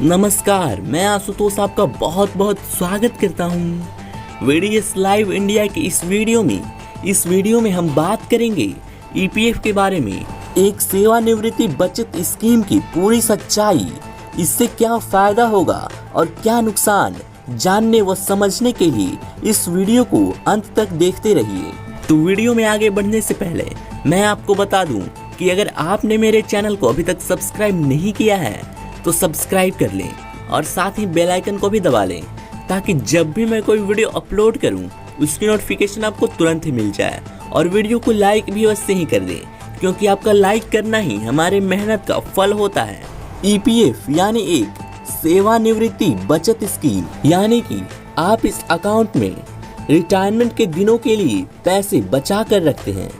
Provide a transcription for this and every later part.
नमस्कार, मैं आशुतोष आपका बहुत बहुत स्वागत करता हूँ वीडीएस लाइव इंडिया के इस वीडियो में हम बात करेंगे ईपीएफ के बारे में। एक सेवानिवृत्ति बचत स्कीम की पूरी सच्चाई, इससे क्या फायदा होगा और क्या नुकसान, जानने व समझने के लिए इस वीडियो को अंत तक देखते रहिए। तो वीडियो में आगे बढ़ने से पहले मैं आपको बता दूं कि अगर आपने मेरे चैनल को अभी तक सब्सक्राइब नहीं किया है तो सब्सक्राइब कर लें और साथ ही बेल आइकन को भी दबा लें, ताकि जब भी मैं कोई वीडियो अपलोड करूं उसकी नोटिफिकेशन आपको तुरंत ही मिल जाए। और वीडियो को लाइक भी अवश्य ही कर दें, क्योंकि आपका लाइक करना ही हमारे मेहनत का फल होता है। ईपीएफ यानी एक सेवानिवृत्ति बचत स्कीम, यानी कि आप इस अकाउंट में रिटायरमेंट के दिनों के लिए पैसे बचा कर रखते हैं।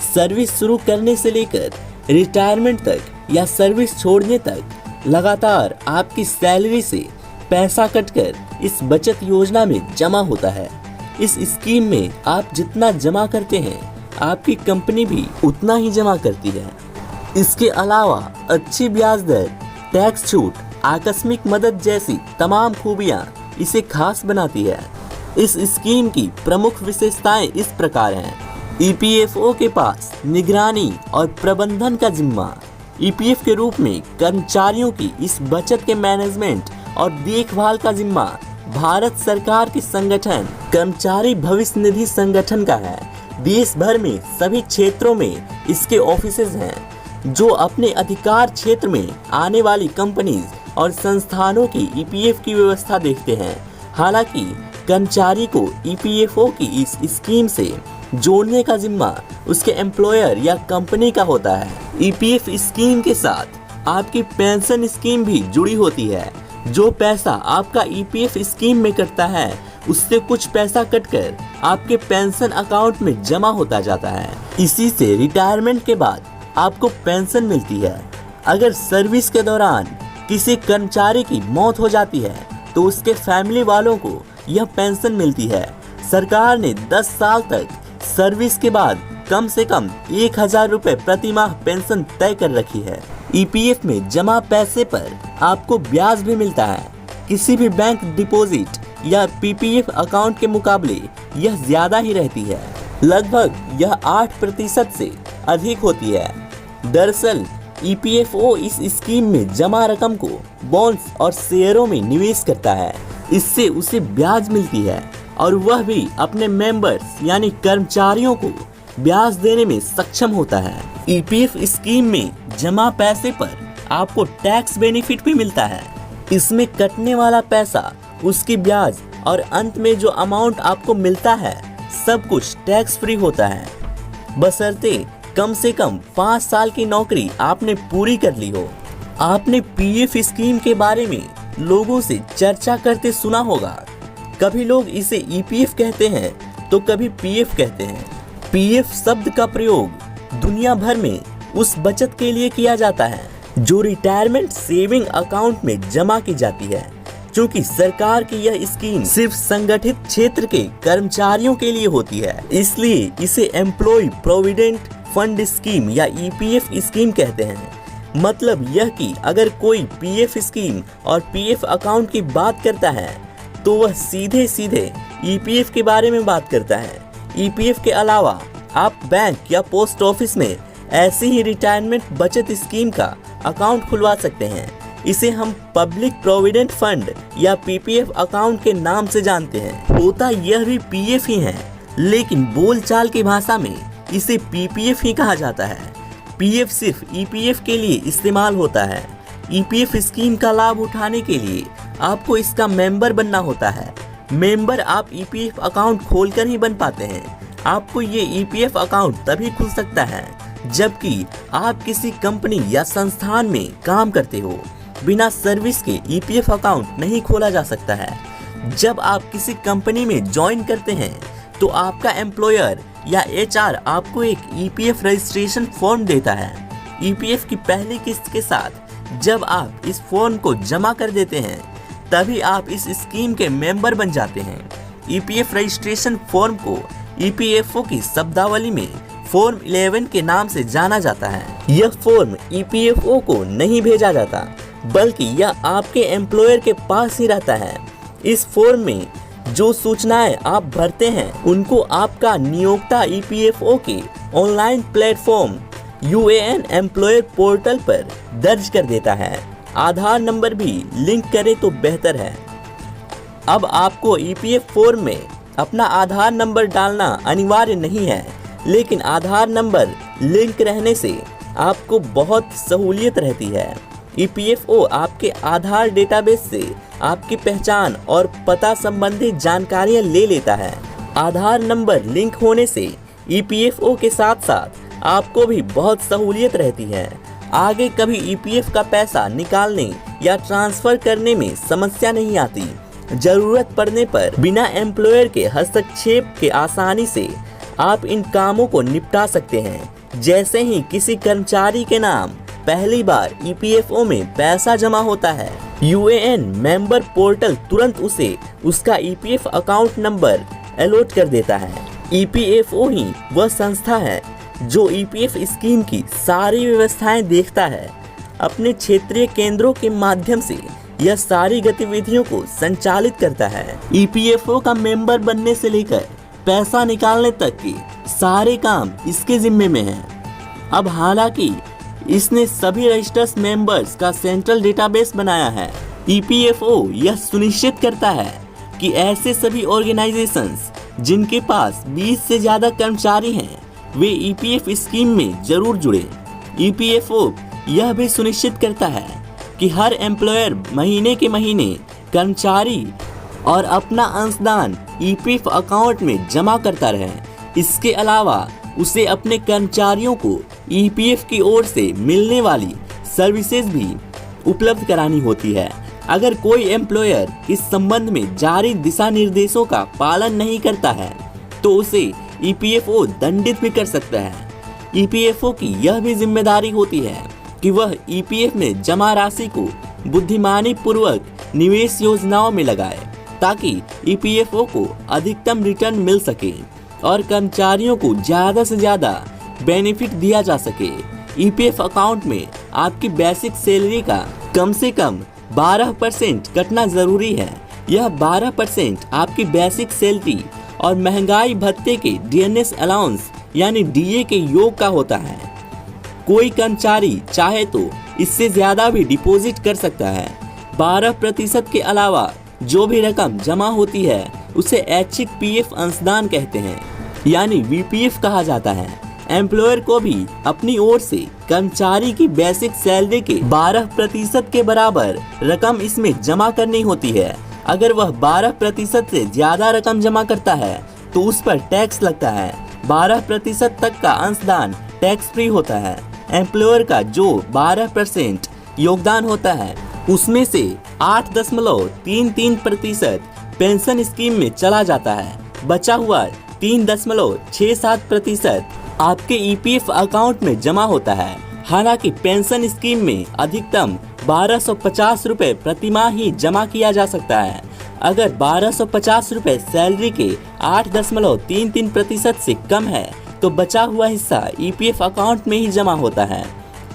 सर्विस शुरू करने से लेकर रिटायरमेंट तक या सर्विस छोड़ने तक लगातार आपकी सैलरी से पैसा कटकर इस बचत योजना में जमा होता है। इस स्कीम में आप जितना जमा करते हैं आपकी कंपनी भी उतना ही जमा करती है। इसके अलावा अच्छी ब्याज दर, टैक्स छूट, आकस्मिक मदद जैसी तमाम खूबियां इसे खास बनाती है। इस स्कीम की प्रमुख विशेषताएं इस प्रकार हैं। ईपीएफओ के पास निगरानी और प्रबंधन का जिम्मा। ईपीएफ के रूप में कर्मचारियों की इस बचत के मैनेजमेंट और देखभाल का जिम्मा भारत सरकार की संगठन कर्मचारी भविष्य निधि संगठन का है। देश भर में सभी क्षेत्रों में इसके ऑफिसेज हैं, जो अपने अधिकार क्षेत्र में आने वाली कंपनीज और संस्थानों की ईपीएफ की व्यवस्था देखते हैं। हालांकि कर्मचारी को ईपीएफओ की इस स्कीम से जोड़ने का जिम्मा उसके एम्प्लॉयर या कंपनी का होता है। ईपीएफ स्कीम के साथ आपकी पेंशन स्कीम भी जुड़ी होती है। जो पैसा आपका ईपीएफ स्कीम में कटता है उससे कुछ पैसा कटकर आपके पेंशन अकाउंट में जमा होता जाता है। इसी से रिटायरमेंट के बाद आपको पेंशन मिलती है। अगर सर्विस के दौरान किसी कर्मचारी की मौत हो जाती है तो उसके फैमिली वालों को यह पेंशन मिलती है। सरकार ने 10 साल तक सर्विस के बाद कम से कम 1000 रुपए प्रति माह पेंशन तय कर रखी है। ईपीएफ में जमा पैसे पर आपको ब्याज भी मिलता है। किसी भी बैंक डिपॉजिट या पीपीएफ अकाउंट के मुकाबले यह ज्यादा ही रहती है। लगभग यह 8% से अधिक होती है। दरअसल ईपीएफओ इस स्कीम में जमा रकम को बॉन्ड्स और शेयरों में निवेश करता है। इससे उसे ब्याज मिलती है और वह भी अपने मेंबर्स यानी कर्मचारियों को ब्याज देने में सक्षम होता है। ईपीएफ स्कीम में जमा पैसे पर आपको टैक्स बेनिफिट भी मिलता है। इसमें कटने वाला पैसा, उसकी ब्याज और अंत में जो अमाउंट आपको मिलता है सब कुछ टैक्स फ्री होता है, बशर्ते कम से कम 5 साल की नौकरी आपने पूरी कर ली हो। आपने पीएफ स्कीम के बारे में लोगों से चर्चा करते सुना होगा। कभी लोग इसे ईपीएफ कहते हैं तो कभी पीएफ कहते हैं। पीएफ शब्द का प्रयोग दुनिया भर में उस बचत के लिए किया जाता है जो रिटायरमेंट सेविंग अकाउंट में जमा की जाती है। क्योंकि सरकार की यह स्कीम सिर्फ संगठित क्षेत्र के कर्मचारियों के लिए होती है, इसलिए इसे एम्प्लॉय प्रोविडेंट फंड स्कीम या ईपीएफ स्कीम कहते हैं। मतलब यह कि अगर कोई पीएफ स्कीम और पीएफ अकाउंट की बात करता है तो वह सीधे सीधे ईपीएफ के बारे में बात करता है। ईपीएफ के अलावा आप बैंक या पोस्ट ऑफिस में ऐसी ही रिटायरमेंट बचत स्कीम का अकाउंट खुलवा सकते हैं। इसे हम पब्लिक प्रोविडेंट फंड या पीपीएफ अकाउंट के नाम से जानते हैं। होता यह भी पीएफ ही है, लेकिन बोलचाल की भाषा में इसे पीपीएफ ही कहा जाता है। पीएफ सिर्फ ईपीएफ के लिए इस्तेमाल होता है। ईपीएफ स्कीम का लाभ उठाने के लिए आपको इसका मेंबर बनना होता है। मेंबर आप ईपीएफ अकाउंट खोलकर ही बन पाते हैं। आपको ये ईपीएफ अकाउंट तभी खुल सकता है जबकि आप किसी कंपनी या संस्थान में काम करते हो। बिना सर्विस के ईपीएफ अकाउंट नहीं खोला जा सकता है। जब आप किसी कंपनी में ज्वाइन करते हैं तो आपका एम्प्लॉयर या एचआर आपको एक ईपीएफ रजिस्ट्रेशन फॉर्म देता है। ईपीएफ की पहली किस्त के साथ जब आप इस फॉर्म को जमा कर देते हैं तभी आप इस स्कीम के मेंबर बन जाते हैं। ईपीएफ रजिस्ट्रेशन फॉर्म को ईपीएफओ की शब्दावली में फॉर्म 11 के नाम से जाना जाता है। यह फॉर्म ईपीएफओ को नहीं भेजा जाता, बल्कि यह आपके एम्प्लॉयर के पास ही रहता है। इस फॉर्म में जो सूचनाएं आप भरते हैं उनको आपका नियोक्ता ईपीएफओ के online platform UAN employer portal पर दर्ज कर देता है। आधार नंबर भी लिंक करें तो बेहतर है। अब आपको ईपीएफ फॉर्म में अपना आधार नंबर डालना अनिवार्य नहीं है, लेकिन आधार नंबर लिंक रहने से आपको बहुत सहूलियत रहती है। ईपीएफओ आपके आधार डेटाबेस से आपकी पहचान और पता संबंधी जानकारियां ले लेता है। आधार नंबर लिंक होने से ईपीएफओ के साथ साथ आपको भी बहुत सहूलियत रहती है। आगे कभी ईपीएफ का पैसा निकालने या ट्रांसफर करने में समस्या नहीं आती। जरूरत पड़ने पर बिना एम्प्लॉयर के हस्तक्षेप के आसानी से आप इन कामों को निपटा सकते हैं। जैसे ही किसी कर्मचारी के नाम पहली बार ईपीएफओ में पैसा जमा होता है, यूएएन मेंबर पोर्टल तुरंत उसे उसका ईपीएफ अकाउंट नंबर अलॉट कर देता है। ईपीएफओ ही वह संस्था है जो ईपीएफ स्कीम की सारी व्यवस्थाएं देखता है। अपने क्षेत्रीय केंद्रों के माध्यम से यह सारी गतिविधियों को संचालित करता है। ईपीएफओ का मेंबर बनने से लेकर पैसा निकालने तक के सारे काम इसके जिम्मे में है। अब हालांकि इसने सभी रजिस्टर्स मेंबर्स का सेंट्रल डेटाबेस बनाया है। ईपीएफओ यह सुनिश्चित करता है कि ऐसे सभी ऑर्गेनाइजेशंस जिनके पास 20 से ज्यादा कर्मचारी हैं, वे ईपीएफ स्कीम में जरूर जुड़े। ईपीएफओ यह भी सुनिश्चित करता है कि हर एम्प्लॉयर महीने के महीने कर्मचारी और अपना अंशदान ईपीएफ अकाउंट में जमा करता रहे। इसके अलावा उसे अपने कर्मचारियों को ईपीएफ की ओर से मिलने वाली सर्विसेज भी उपलब्ध करानी होती है। अगर कोई एम्प्लॉयर इस संबंध में जारी दिशा निर्देशों का पालन नहीं करता है तो उसे ईपीएफओ दंडित भी कर सकता है। ईपीएफओ की यह भी जिम्मेदारी होती है कि वह ईपीएफ में जमा राशि को बुद्धिमानी पूर्वक निवेश योजनाओं में लगाए, ताकि ईपीएफओ को अधिकतम रिटर्न मिल सके और कर्मचारियों को ज्यादा से ज्यादा बेनिफिट दिया जा सके। ईपीएफ अकाउंट में आपकी बेसिक सैलरी का कम से कम 12% कटना जरूरी है। यह 12% आपकी बेसिक सैलरी और महंगाई भत्ते के डीएनएस अलाउंस यानी डीए के योग का होता है। कोई कर्मचारी चाहे तो इससे ज्यादा भी डिपॉजिट कर सकता है। 12% के अलावा जो भी रकम जमा होती है उसे ऐच्छिक पीएफ अंशदान कहते हैं, यानी वीपीएफ कहा जाता है। एम्प्लॉयर को भी अपनी ओर से कर्मचारी की बेसिक सैलरी के 12% के बराबर रकम इसमें जमा करनी होती है। अगर वह 12% से ज्यादा रकम जमा करता है तो उस पर टैक्स लगता है। 12% तक का अंशदान टैक्स फ्री होता है। एम्प्लॉयर का जो 12% योगदान होता है उसमें से 8.33% पेंशन स्कीम में चला जाता है। बचा हुआ 3.67% आपके ईपीएफ अकाउंट में जमा होता है। हालांकि पेंशन स्कीम में अधिकतम 1250 रुपए प्रति माह ही जमा किया जा सकता है। अगर 1250 रुपए सैलरी के 8.33% से कम है तो बचा हुआ हिस्सा ईपीएफ अकाउंट में ही जमा होता है।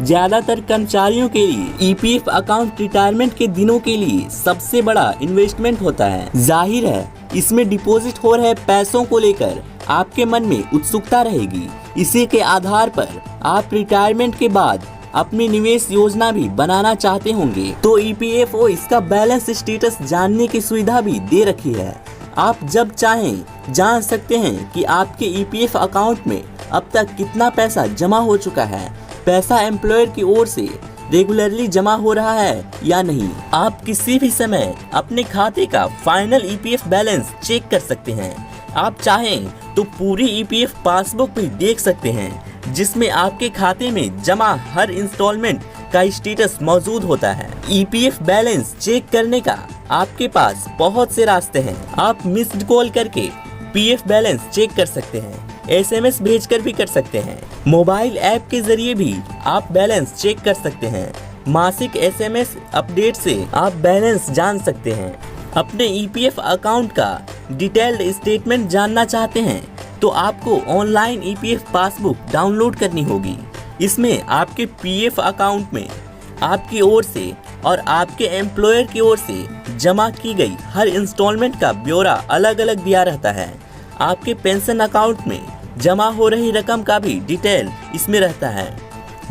ज्यादातर कर्मचारियों के लिए ईपीएफ अकाउंट रिटायरमेंट के दिनों के लिए सबसे बड़ा इन्वेस्टमेंट होता है। जाहिर है इसमें डिपॉजिट हो रहे पैसों को लेकर आपके मन में उत्सुकता रहेगी। इसी के आधार पर आप रिटायरमेंट के बाद अपनी निवेश योजना भी बनाना चाहते होंगे तो ईपीएफओ इसका बैलेंस स्टेटस जानने की सुविधा भी दे रखी है। आप जब चाहें जान सकते हैं कि आपके ईपीएफ अकाउंट में अब तक कितना पैसा जमा हो चुका है, पैसा एम्प्लॉयर की ओर से रेगुलरली जमा हो रहा है या नहीं। आप किसी भी समय अपने खाते का फाइनल ईपीएफ बैलेंस चेक कर सकते हैं। आप चाहें तो पूरी ईपीएफ पासबुक भी देख सकते हैं, जिसमें आपके खाते में जमा हर इंस्टॉलमेंट का स्टेटस मौजूद होता है। ईपीएफ बैलेंस चेक करने का आपके पास बहुत से रास्ते हैं। आप मिस्ड कॉल करके पीएफ बैलेंस चेक कर सकते हैं, एसएमएस भेजकर भी कर सकते हैं, मोबाइल ऐप के जरिए भी आप बैलेंस चेक कर सकते हैं। मासिक एसएमएस अपडेट से आप बैलेंस जान सकते हैं। अपने ईपीएफ अकाउंट का डिटेल्ड स्टेटमेंट जानना चाहते हैं तो आपको ऑनलाइन ईपीएफ पासबुक डाउनलोड करनी होगी। इसमें आपके पीएफ अकाउंट में आपकी ओर से और आपके एम्प्लॉयर की ओर से जमा की गई हर इंस्टॉलमेंट का ब्यौरा अलग अलग दिया रहता है। आपके पेंशन अकाउंट में जमा हो रही रकम का भी डिटेल इसमें रहता है।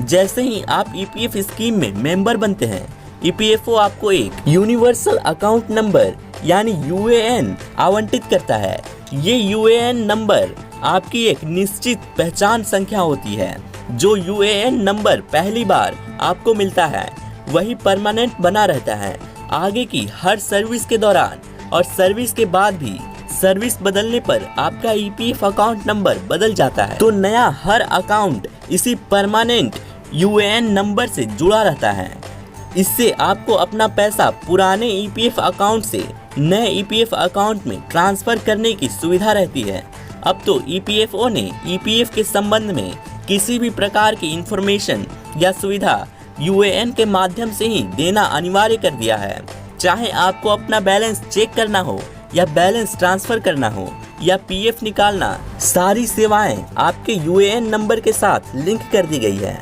जैसे ही आप ईपीएफ स्कीम में मेंबर बनते हैं, ईपीएफओ आपको एक यूनिवर्सल अकाउंट नंबर यानी यूएएन आवंटित करता है। ये यूएएन नंबर आपकी एक निश्चित पहचान संख्या होती है। जो यूएएन नंबर पहली बार आपको मिलता है वही परमानेंट बना रहता है। आगे की हर सर्विस के दौरान और सर्विस के बाद भी सर्विस बदलने पर आपका ईपीएफ अकाउंट नंबर बदल जाता है, तो नया हर अकाउंट इसी परमानेंट यूएएन नंबर से जुड़ा रहता है। इससे आपको अपना पैसा पुराने ईपीएफ अकाउंट से नए ईपीएफ अकाउंट में ट्रांसफर करने की सुविधा रहती है। अब तो ईपीएफओ ने ईपीएफ के संबंध में किसी भी प्रकार की इंफॉर्मेशन या सुविधा यूएएन के माध्यम से ही देना अनिवार्य कर दिया है। चाहे आपको अपना बैलेंस चेक करना हो या बैलेंस ट्रांसफर करना हो या पीएफ निकालना, सारी सेवाएं आपके यूएएन नंबर के साथ लिंक कर दी गई है।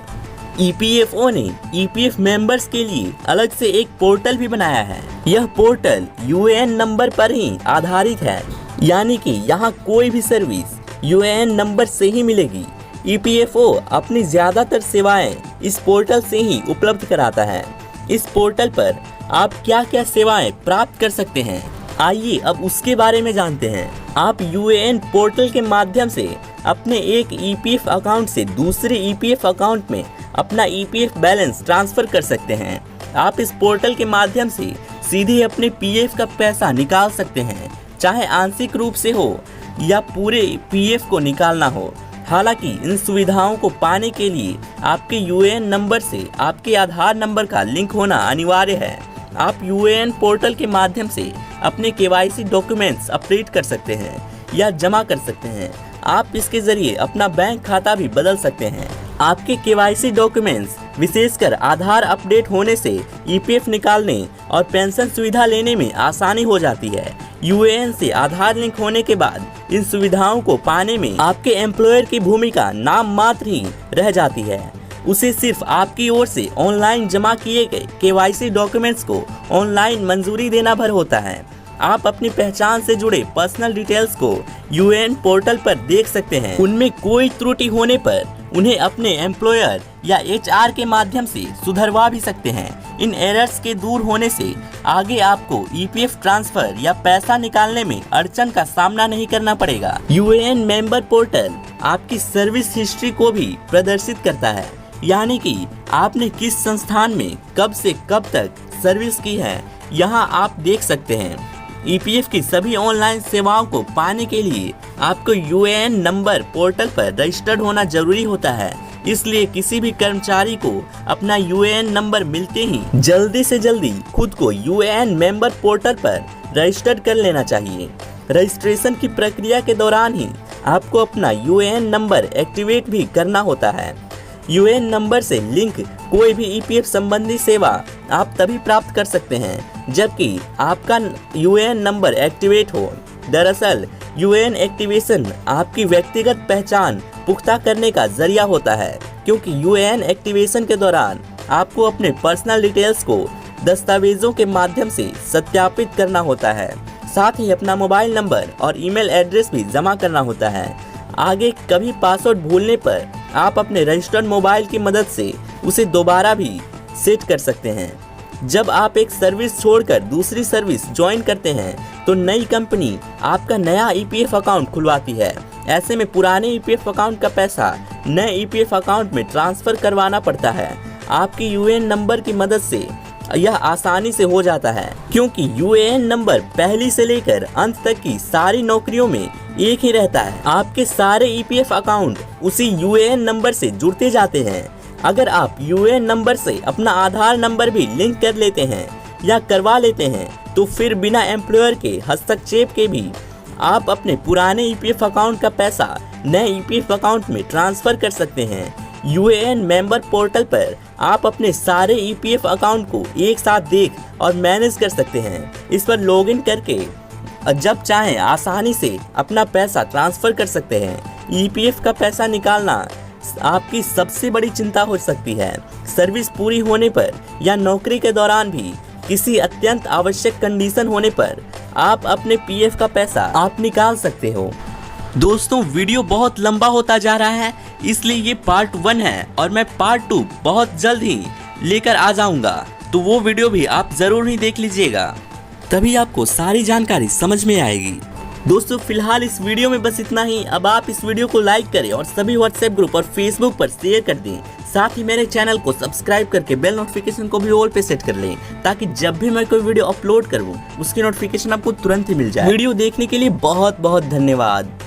ईपीएफओ ने ईपीएफ मेंबर्स के लिए अलग से एक पोर्टल भी बनाया है। यह पोर्टल यूएएन नंबर पर ही आधारित है, यानी कि यहाँ कोई भी सर्विस यूएएन नंबर से ही मिलेगी। ईपीएफओ अपनी ज्यादातर सेवाएं इस पोर्टल से ही उपलब्ध कराता है। इस पोर्टल पर आप क्या क्या सेवाएं प्राप्त कर सकते हैं, आइए अब उसके बारे में जानते हैं। आप यूएएन पोर्टल के माध्यम से अपने एक ईपीएफ अकाउंट से दूसरे ईपीएफ अकाउंट में अपना ईपीएफ बैलेंस ट्रांसफर कर सकते हैं। आप इस पोर्टल के माध्यम से सीधे अपने पीएफ का पैसा निकाल सकते हैं, चाहे आंशिक रूप से हो या पूरे पीएफ को निकालना हो। हालांकि इन सुविधाओं को पाने के लिए आपके यूएएन नंबर से आपके आधार नंबर का लिंक होना अनिवार्य है। आप यूएएन पोर्टल के माध्यम से अपने केवाईसी डॉक्यूमेंट्स अपडेट कर सकते हैं या जमा कर सकते हैं। आप इसके जरिए अपना बैंक खाता भी बदल सकते हैं। आपके केवाईसी डॉक्यूमेंट्स विशेषकर आधार अपडेट होने से ईपीएफ निकालने और पेंशन सुविधा लेने में आसानी हो जाती है। यूएएन से आधार लिंक होने के बाद इन सुविधाओं को पाने में आपके एम्प्लॉयर की भूमिका नाम मात्र ही रह जाती है। उसे सिर्फ आपकी ओर से ऑनलाइन जमा किए गए केवाईसी डॉक्यूमेंट्स को ऑनलाइन मंजूरी देना भर होता है। आप अपनी पहचान से जुड़े पर्सनल डिटेल्स को यूएएन पोर्टल पर देख सकते हैं। उनमें कोई त्रुटि होने पर उन्हें अपने एम्प्लॉयर या एचआर के माध्यम से सुधरवा भी सकते हैं। इन एरर्स के दूर होने से आगे आपको ईपीएफ ट्रांसफर या पैसा निकालने में अड़चन का सामना नहीं करना पड़ेगा। यूएएन मेंबर पोर्टल आपकी सर्विस हिस्ट्री को भी प्रदर्शित करता है, यानी कि आपने किस संस्थान में कब से कब तक सर्विस की है, यहाँ आप देख सकते हैं। ईपीएफ की सभी ऑनलाइन सेवाओं को पाने के लिए आपको यूएएन नंबर पोर्टल पर रजिस्टर्ड होना जरूरी होता है। इसलिए किसी भी कर्मचारी को अपना यूएएन नंबर मिलते ही जल्दी से जल्दी खुद को यूएएन मेंबर पोर्टल पर रजिस्टर्ड कर लेना चाहिए। रजिस्ट्रेशन की प्रक्रिया के दौरान ही आपको अपना यूएएन नंबर एक्टिवेट भी करना होता है। यूएएन नंबर से लिंक कोई भी ईपीएफ संबंधी सेवा आप तभी प्राप्त कर सकते हैं जबकि आपका यूएएन नंबर एक्टिवेट हो। दरअसल यूएएन एक्टिवेशन आपकी व्यक्तिगत पहचान पुख्ता करने का जरिया होता है, क्योंकि यूएएन एक्टिवेशन के दौरान आपको अपने पर्सनल डिटेल्स को दस्तावेजों के माध्यम से सत्यापित करना होता है। साथ ही अपना मोबाइल नंबर और ईमेल एड्रेस भी जमा करना होता है। आगे कभी पासवर्ड भूलने पर आप अपने रजिस्टर्ड मोबाइल की मदद से उसे दोबारा भी सेट कर सकते हैं। जब आप एक सर्विस छोड़कर दूसरी सर्विस ज्वाइन करते हैं तो नई कंपनी आपका नया ईपीएफ अकाउंट खुलवाती है। ऐसे में पुराने ईपीएफ अकाउंट का पैसा नए ईपीएफ अकाउंट में ट्रांसफर करवाना पड़ता है। आपकी यूएएन नंबर की मदद से यह आसानी से हो जाता है, क्योंकि यूएएन नंबर पहली से लेकर अंत तक की सारी नौकरियों में एक ही रहता है। आपके सारे ईपीएफ अकाउंट उसी यूएएन नंबर से जुड़ते जाते हैं। अगर आप यूएएन नंबर से अपना आधार नंबर भी लिंक कर लेते हैं या करवा लेते हैं तो फिर बिना एम्प्लॉयर के हस्तक्षेप के भी आप अपने पुराने ईपीएफ अकाउंट का पैसा नए ईपीएफ अकाउंट में ट्रांसफर कर सकते हैं। यूएएन मेंबर पोर्टल पर आप अपने सारे ईपीएफ अकाउंट को एक साथ देख और मैनेज कर सकते हैं। इस पर लॉगिन करके जब चाहें आसानी से अपना पैसा ट्रांसफर कर सकते हैं। ईपीएफ का पैसा निकालना आपकी सबसे बड़ी चिंता हो सकती है। सर्विस पूरी होने पर या नौकरी के दौरान भी किसी अत्यंत आवश्यक कंडीशन होने पर आप अपने पीएफ का पैसा आप निकाल सकते हो। दोस्तों, वीडियो बहुत लंबा होता जा रहा है, इसलिए ये पार्ट 1 है और मैं पार्ट 2 बहुत जल्द ही लेकर आ जाऊंगा, तो वो वीडियो भी आप जरूर ही देख लीजिएगा, तभी आपको सारी जानकारी समझ में आएगी। दोस्तों, फिलहाल इस वीडियो में बस इतना ही। अब आप इस वीडियो को लाइक करें और सभी व्हाट्सएप ग्रुप और फेसबुक पर शेयर कर दें। साथ ही मेरे चैनल को सब्सक्राइब करके बेल नोटिफिकेशन को भी ऑल पे सेट कर लें, ताकि जब भी मैं कोई वीडियो अपलोड करूं उसकी नोटिफिकेशन आपको तुरंत ही मिल जाए। वीडियो देखने के लिए बहुत बहुत धन्यवाद।